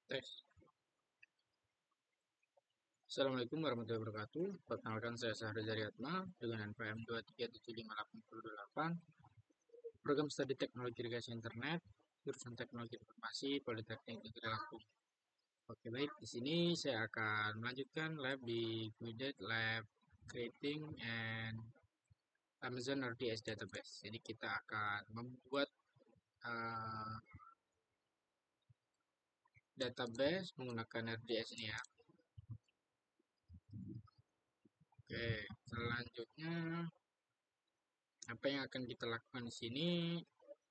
Tes. Assalamualaikum warahmatullahi wabarakatuh. Perkenalkan saya Sahrizari Atma dengan NPM 2375888, Program Studi Teknologi Irigasi Internet, jurusan Teknologi Informasi, Politeknik Negeri Lampung. Oke, baik. Di sini saya akan melanjutkan lab di Guided Lab Creating and Amazon RDS Database. Jadi kita akan membuat uh, database menggunakan RDS ini ya. Oke, selanjutnya apa yang akan kita lakukan di sini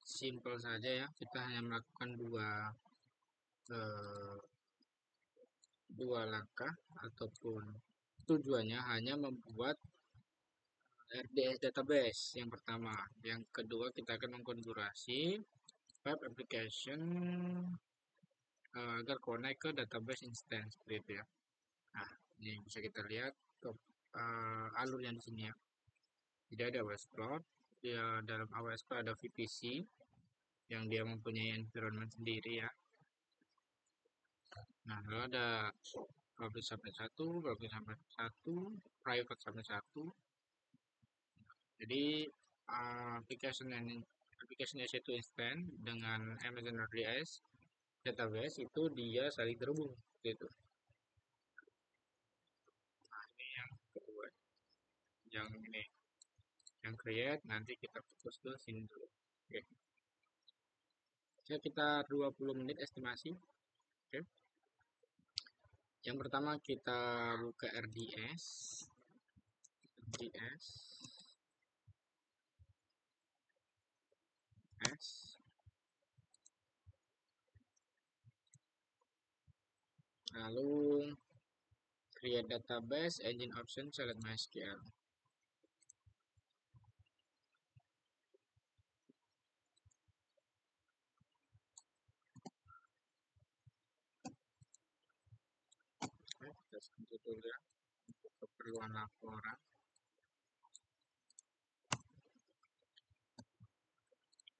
simple saja ya. Kita hanya melakukan eh, dua langkah ataupun tujuannya hanya membuat RDS database yang pertama. Yang kedua kita akan mengkonfigurasi web application agar connect ke database instance seperti itu ya. Nah, ini bisa kita lihat alurnya di sini ya. Jadi ada AWS Cloud, dia dalam AWS Cloud ada VPC yang dia mempunyai environment sendiri ya. Nah, lalu ada public sampai satu, private sampai satu. Jadi application EC2 instant dengan Amazon RDS database itu dia saling terhubung gitu. Nah, ini yang kedua. Yang ini, yang create nanti kita fokus ke sini dulu. Oke. Sekitar 20 menit estimasi. Oke. Yang pertama kita buka RDS. S. Lalu create database, engine option, select MySQL. Oke, kita sentuh dulu ya untuk keperluan laporan.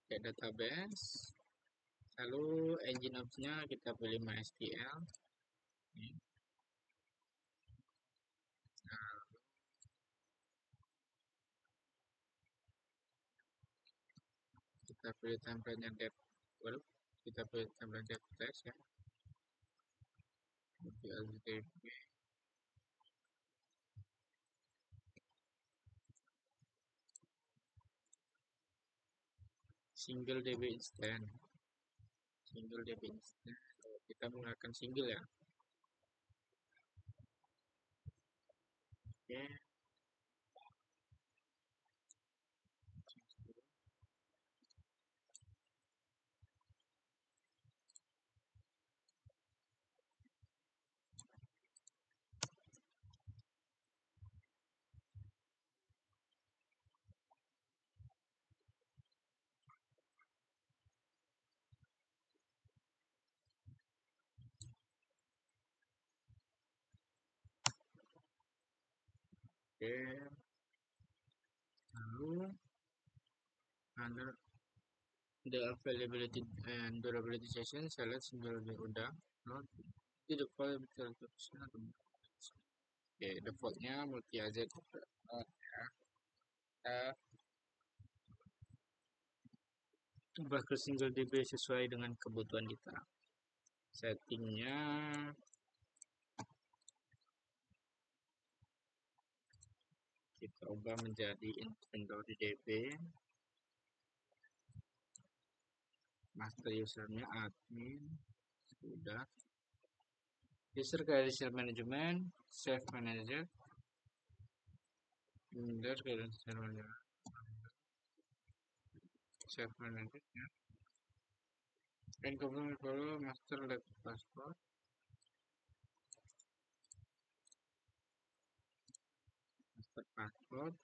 Create database. Lalu engine option-nya kita pilih MySQL. Nah, kita pilih template-nya depth. Well, kita pilih template depth text ya. LDB. Single DB instant. Single DB instant. Kita menggunakan single ya. Oke. Oke. Lalu under the availability and durability session, select single DB udah. Not di default Oke, defaultnya multi AZ ya. Kita ubah ke single DB sesuai dengan kebutuhan kita. Settingnya kita ubah menjadi inventory DB. Master usernya admin. Sudah. User credential management, save manager. User credential manager. Save manager ya. And kemudian follow master lab password. Master password.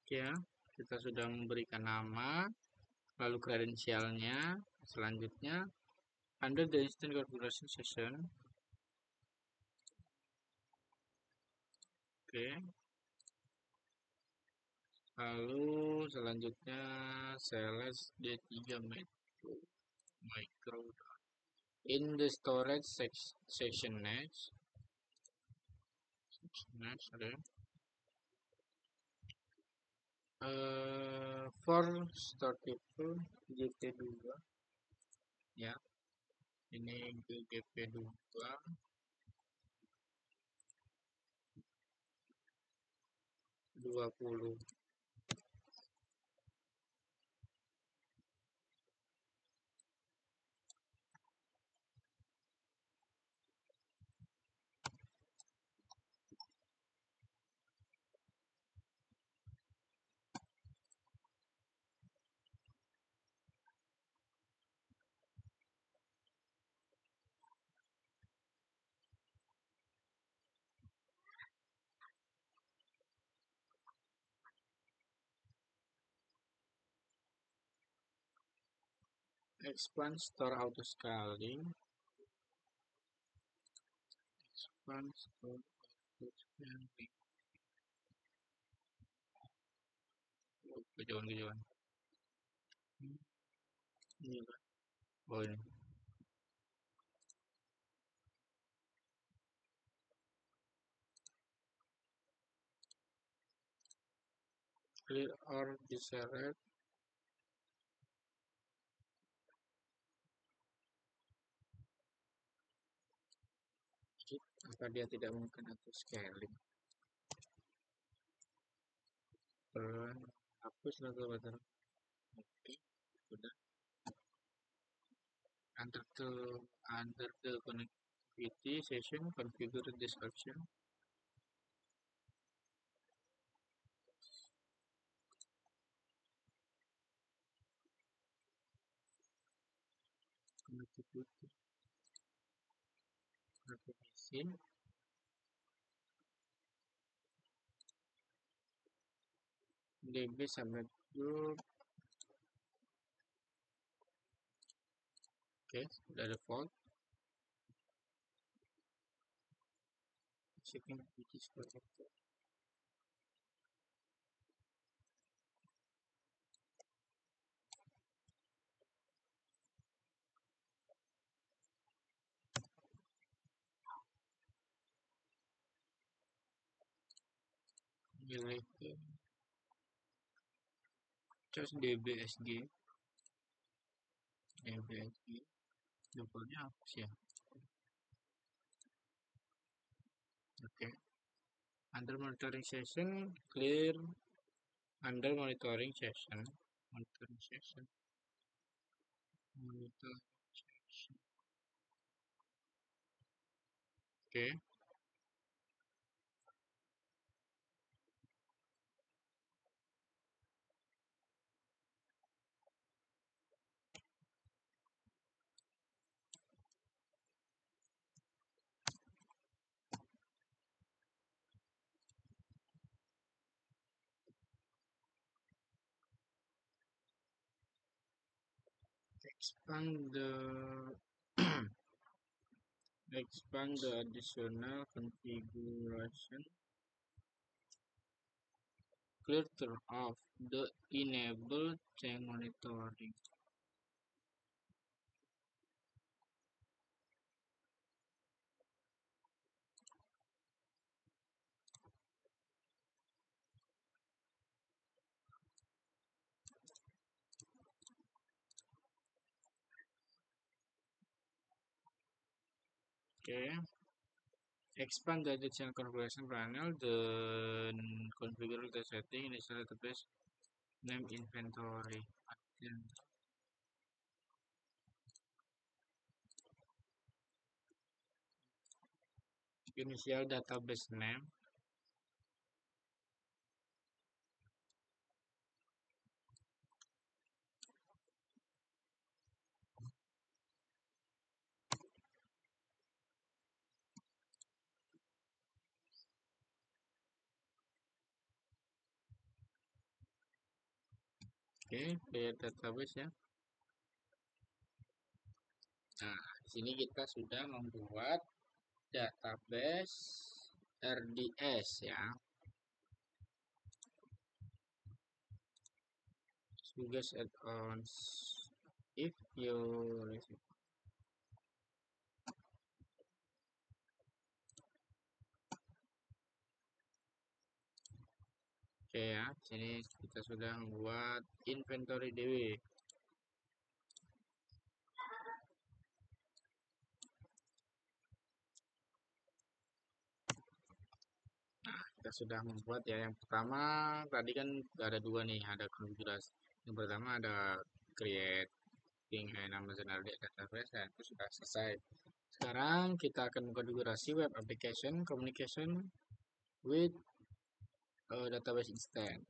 Ya, kita sudah memberikan nama, lalu kredensialnya. Selanjutnya, under the instant configuration session, oke. Lalu selanjutnya select D3 micro in the storage section next. Ada. For start people GP2 ya, ini GP2 20. Expand store auto scaling. Expand store auto scaling. Kejauhan. Ini kan. Oh ini. Clear or disarray. Apa dia tidak mungkin auto scaling? Hapus lagu bater. Oke, sudah. Under the connectivity session, configure this option. Connectivity. Mesin. DB subnet group. Oke, sudah ada default. Checking which is protected. Related. Terus DBSG. Defaultnya hapus ya. Oke. Under monitoring session, clear. Under monitoring session. Monitoring session. Oke. Expand the additional configuration. Clear turn off the enable chain monitoring. Okay. Expand the additional configuration panel, then configure the setting initial database name inventory. Initial database name. Oke, create database ya. Nah, di sini kita sudah membuat database RDS ya. Suggest add-ons if you Oke ya, sini kita sudah membuat inventory DW. Kita sudah membuat ya. Yang pertama tadi kan ada dua nih, ada konfigurasi. Yang pertama ada creating Amazon RDS database, dan itu sudah selesai. Sekarang kita akan mengkonfigurasi web application communication with database instance.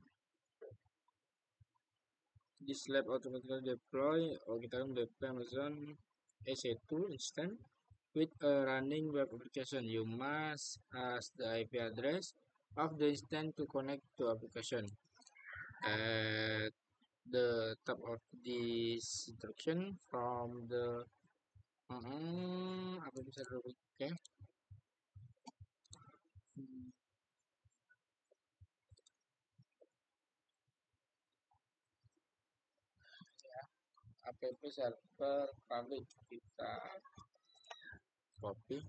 This lab automatically deploy, kita akan deploy Amazon EC2 instance with a running web application. You must ask the IP address of the instance to connect to application. At the top of this instruction from the apa bisa dulu? Oke. App server public kita copy.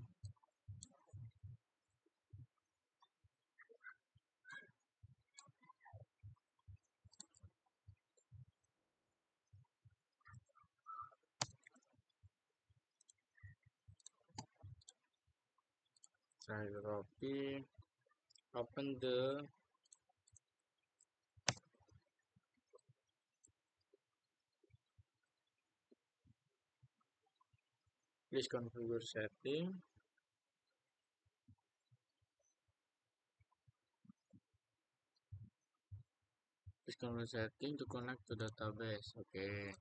Saya copy, open the please configure setting. Please configure setting to connect to database. Oke.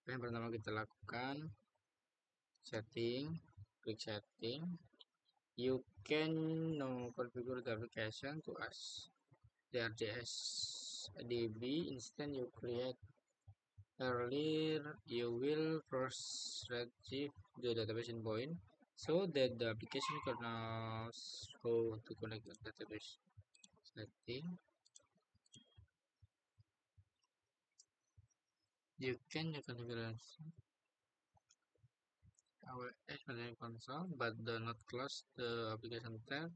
Yang pertama kita lakukan setting, klik setting. You can configure the application to us the RDS DB instance you create earlier. You will first retrieve the database endpoint so that the application knows how to connect the database. Setting. You can configure our HTML console, but do not close the application tab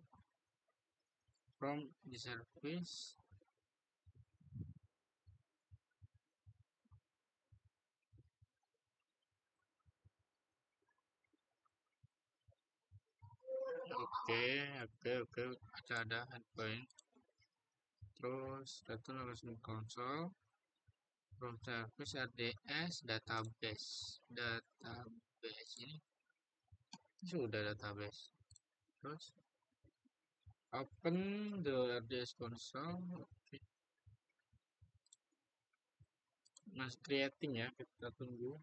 from the service. Oke, ada endpoint. Terus return location console from service RDS database. Database ini sudah database. Terus open the RDS console. Oke. Masih creating ya, kita tunggu.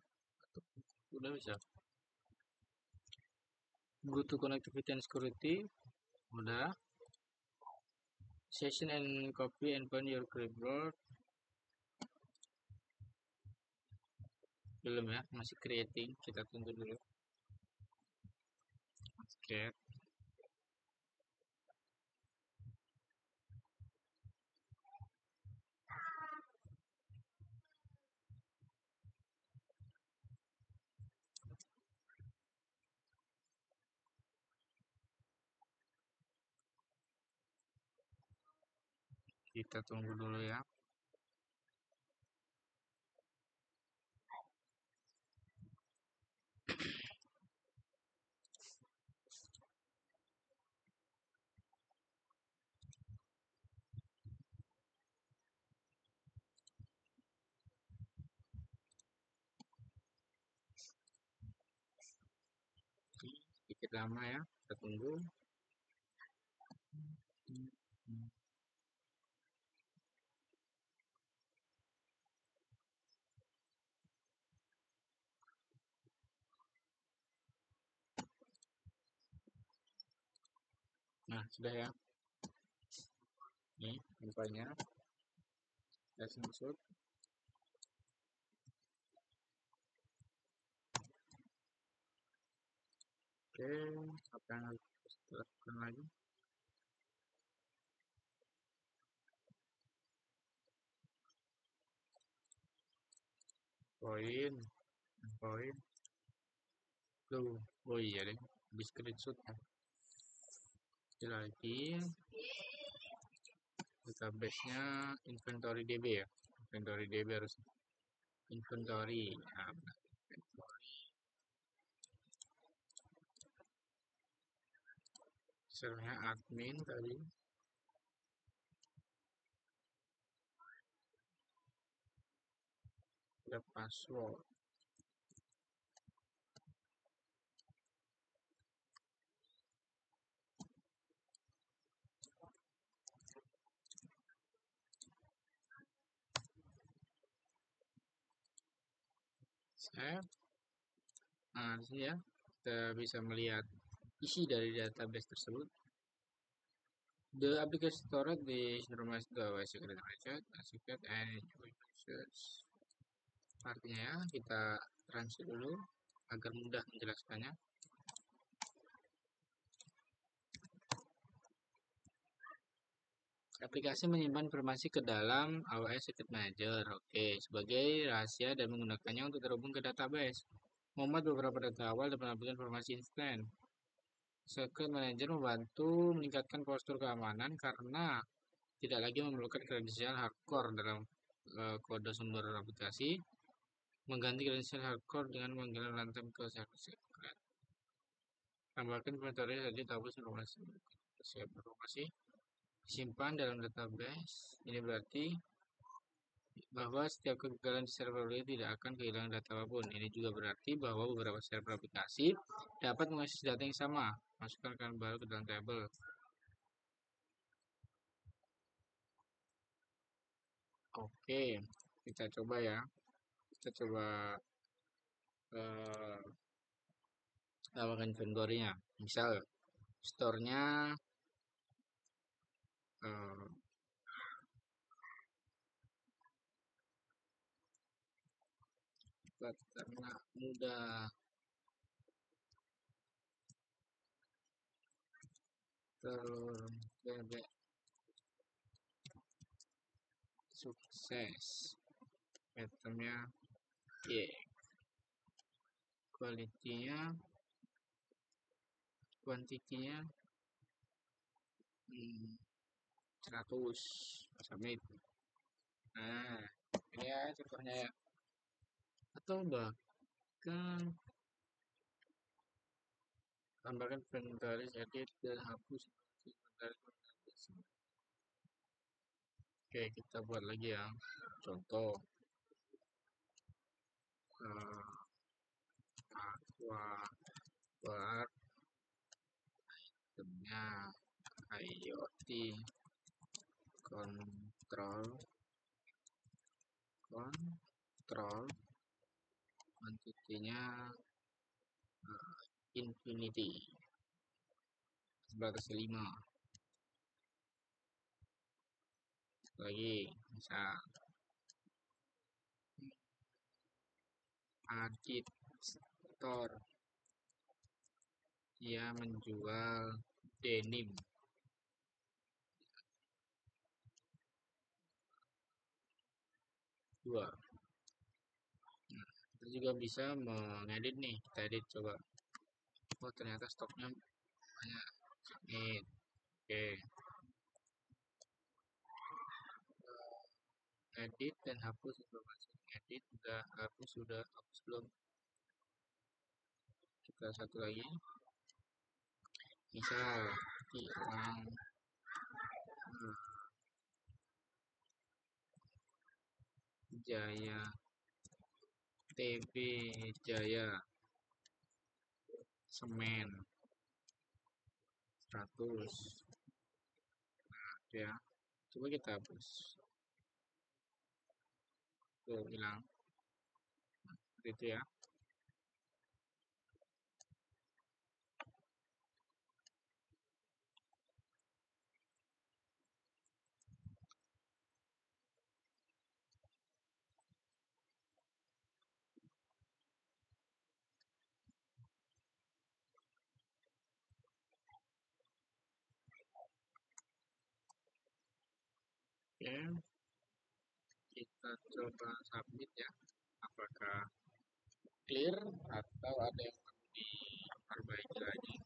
Udah bisa. Go to connectivity and security. Udah. Session and copy endpoint your clipboard. Belum ya, masih creating. Kita tunggu dulu. Oke. Kita tunggu dulu ya. Sedikit lama ya, kita tunggu. Nah, sudah ya. Ini infonya. Kita screenshot. Oke, apa yang harus kita lakukan lagi? Poin. Tuh, oh iya deh, di screenshot ya. Lagi database-nya inventory DB ya. Inventory DB harus inventory. Nah, misalnya admin tadi. Ada password. Save. Nah, di sini ya, kita bisa melihat isi dari database tersebut. The application stored the synchronized the secret method, secret and users. Artinya ya, kita translate dulu agar mudah menjelaskannya. Aplikasi menyimpan informasi ke dalam AWS Secret Manager. Oke, sebagai rahasia dan menggunakannya untuk terhubung ke database. Membuat beberapa data awal dan menampilkan informasi instan. Secret Manager membantu meningkatkan postur keamanan karena tidak lagi memerlukan kredensial hardcore dalam kode sumber aplikasi, mengganti kredensial hardcore dengan panggilan runtime ke server secret. Tambahkan inventory tadi tabus informasi simpan dalam database. Ini berarti bahwa setiap kegagalan di server tidak akan kehilangan data apapun. Ini juga berarti bahwa beberapa server aplikasi dapat mengakses data yang sama. Masukkan rekan baru ke dalam tabel. Oke, kita coba ya. Kita coba tambahkan inventory-nya. Misal, store-nya karena mudah terbebek sukses. Itemnya Y. Quality-nya, kuantitinya 100. Submit. Nah, ini ya contohnya ya. Atau bahkan tambahkan inventaris, edit, dan hapus inventaris. Oke, kita buat lagi ya. Contoh. Aqua bar itemnya IoT control kuantitinya infinity sebatas 5 lagi misal Adit Store dia menjual denim 2. Nah, kita juga bisa mengedit nih, kita edit coba. Oh, ternyata stoknya banyak. Submit. Oke. Edit dan hapus informasi. Edit udah hapus belum? Kita satu lagi. Misal hilang Jaya TB Jaya semen 100. Nah, ya. Coba kita hapus. Tuh, hilang. Seperti itu ya. kita coba submit ya, apakah clear atau ada yang perlu diperbaiki lagi.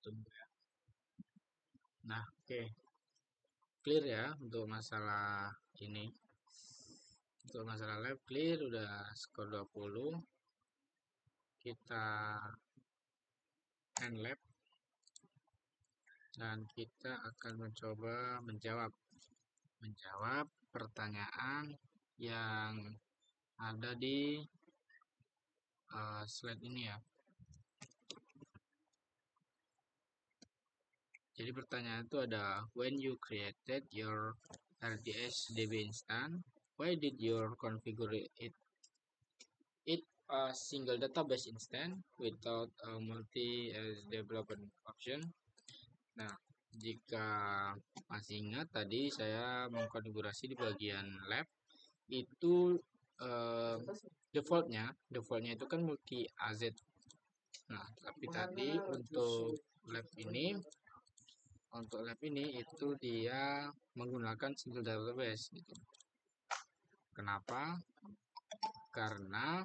Tunggu ya. Nah, oke. Clear ya untuk masalah ini. Untuk masalah lab clear, udah skor 20. Kita end lab dan kita akan mencoba menjawab pertanyaan yang ada di slide ini ya. Jadi pertanyaan itu ada, when you created your RDS DB instance, why did you configure it a single database instance without a multi as development option? Nah, jika masih ingat tadi saya mengkonfigurasi di bagian lab itu defaultnya itu kan multi AZ. Nah, tapi tadi untuk lab ini itu dia menggunakan single database gitu. Kenapa? Karena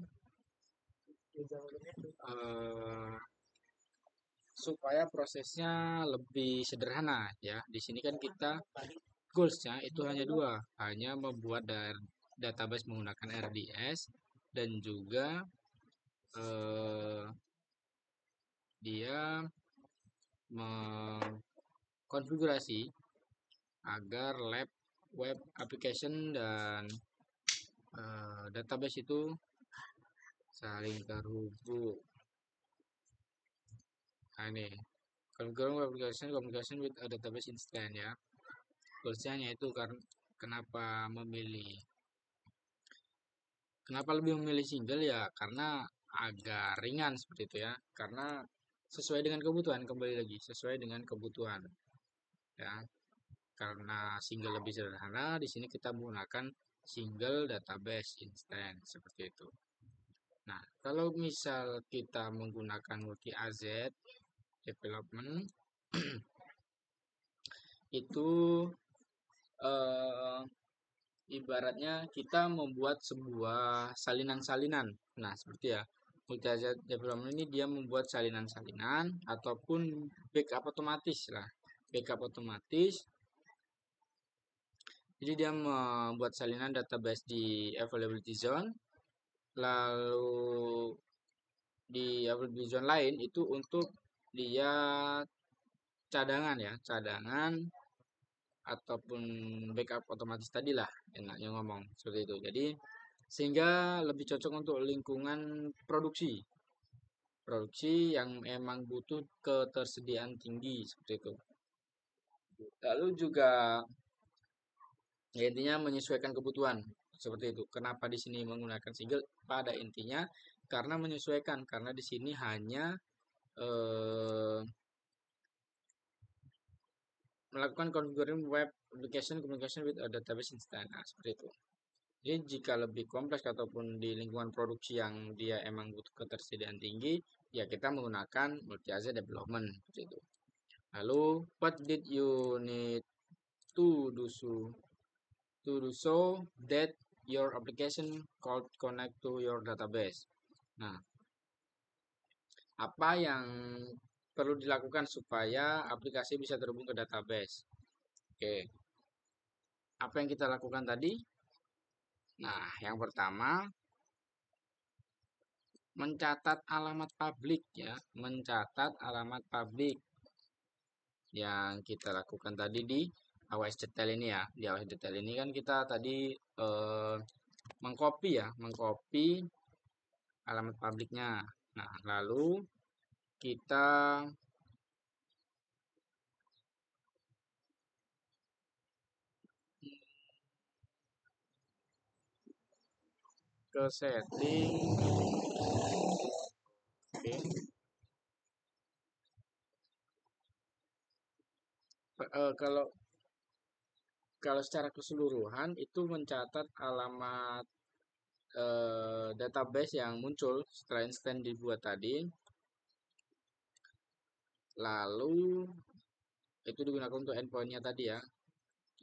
supaya prosesnya lebih sederhana ya. Di sini kan kita goalsnya itu hanya dua, hanya membuat database menggunakan RDS dan juga dia mengkonfigurasi agar lab web application dan database itu saling terhubung. Nah ini configure web application communication with a database instance ya. Goalsnya itu karena kenapa lebih memilih single ya, karena agak ringan seperti itu ya, karena sesuai dengan kebutuhan, kembali lagi sesuai dengan kebutuhan ya. Karena single lebih sederhana, di sini kita menggunakan single database instance seperti itu. Nah, kalau misal kita menggunakan multi AZ development itu ibaratnya kita membuat sebuah salinan-salinan. Nah, seperti ya, multi AZ development ini dia membuat salinan-salinan ataupun backup otomatis lah. Backup otomatis. Jadi dia membuat salinan database di availability zone. Lalu di availability zone lain itu untuk dia cadangan ya, cadangan ataupun backup otomatis tadi lah enaknya ngomong seperti itu. Jadi sehingga lebih cocok untuk lingkungan produksi yang emang butuh ketersediaan tinggi seperti itu. Lalu juga ya intinya menyesuaikan kebutuhan seperti itu. Kenapa di sini menggunakan single? Pada intinya karena menyesuaikan, karena di sini hanya melakukan configuring web application communication with a database instance. Nah, seperti itu. Jadi jika lebih kompleks ataupun di lingkungan produksi yang dia emang butuh ketersediaan tinggi, ya kita menggunakan multi AZ development seperti itu. Lalu, what did you need to do so that your application could connect to your database? Nah, apa yang perlu dilakukan supaya aplikasi bisa terhubung ke database? Oke. Apa yang kita lakukan tadi? Nah, yang pertama mencatat alamat publik ya, mencatat alamat publik yang kita lakukan tadi di AWS detail ini ya. Di AWS detail ini kan kita tadi mengcopy alamat publiknya. Nah, lalu kita ke setting Oke. Kalau kalau secara keseluruhan itu mencatat alamat database yang muncul setelah instance dibuat tadi, lalu itu digunakan untuk endpointnya tadi ya,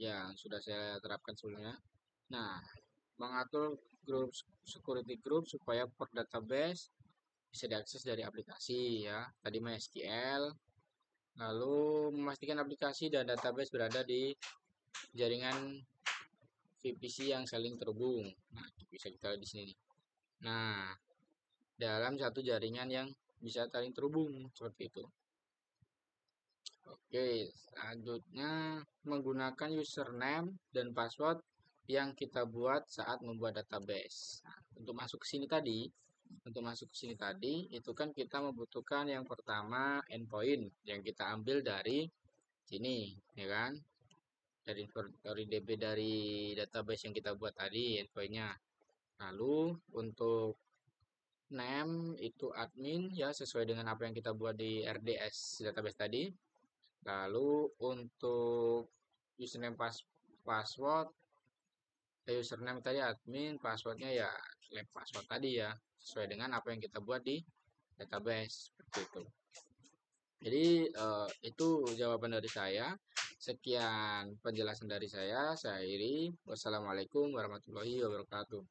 yang sudah saya terapkan sebelumnya. Nah, mengatur grup security group supaya per database bisa diakses dari aplikasi ya. Tadi MySQL, lalu memastikan aplikasi dan database berada di jaringan VPC yang saling terhubung. Nah, bisa kita lihat di sini. Nah, dalam satu jaringan yang bisa saling terhubung seperti itu. Oke, selanjutnya menggunakan username dan password yang kita buat saat membuat database. Nah, untuk masuk ke sini tadi, itu kan kita membutuhkan yang pertama endpoint yang kita ambil dari sini, ya kan? Dari DB dari database yang kita buat tadi endpointnya. Lalu untuk name itu admin ya sesuai dengan apa yang kita buat di RDS database tadi. Lalu untuk username password username tadi admin, passwordnya ya lab password tadi ya sesuai dengan apa yang kita buat di database seperti itu. Jadi itu jawaban dari saya. Sekian penjelasan dari saya. Saya akhiri. Wassalamualaikum warahmatullahi wabarakatuh.